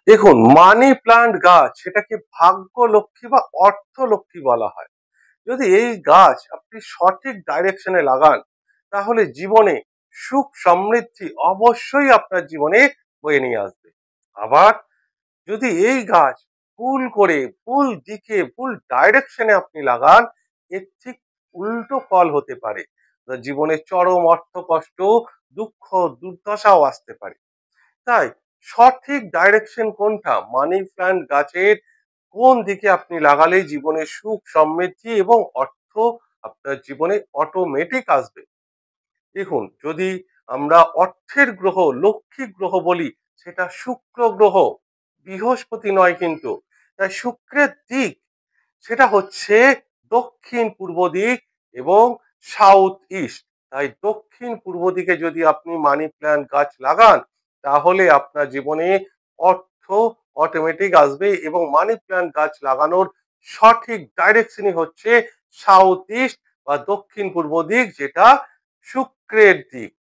দেখুন, money plant গাছ সেটাকে ভাগ্য লক্ষ্মী বা অর্থ লক্ষ্মী বলা হয়। যদি এই গাছ আপনি সঠিক ডাইরেকশনে লাগান, তাহলে জীবনে সুখ সমৃদ্ধি অবশ্যই আপনার জীবনে বয়ে নিয়ে আসবে। আবার যদি এই গাছ ভুল করে, ভুল দিকে, ভুল ডাইরেকশনে আপনি লাগান, এর ঠিক উল্টো ফল হতে পারে। জীবনে চরম অর্থ কষ্ট, দুঃখ, দুর্দশাও আসতে পারে। তাই সঠিক ডাইরেকশন কোনটা, মানি প্ল্যান্ট গাছের কোন দিকে আপনি লাগালে জীবনে সুখ সমৃদ্ধি এবং অর্থ আপনার জীবনে অটোমেটিক আসবে। দেখুন, যদি আমরা অর্থের গ্রহ, লক্ষ্মী গ্রহ বলি, সেটা শুক্র গ্রহ, বৃহস্পতি নয় কিন্তু। তাই শুক্রের দিক সেটা হচ্ছে দক্ষিণ পূর্ব দিক এবং সাউথ ইস্ট। তাই দক্ষিণ পূর্ব দিকে যদি আপনি মানি প্ল্যান্ট গাছ লাগান, তাহলে আপনার জীবনে অর্থ অটোমেটিক আসবে। এবং মানি প্ল্যান্ট গাছ লাগানোর সঠিক ডাইরেকশনই হচ্ছে সাউথ ইস্ট বা দক্ষিণ পূর্ব দিক, যেটা শুক্রের দিক।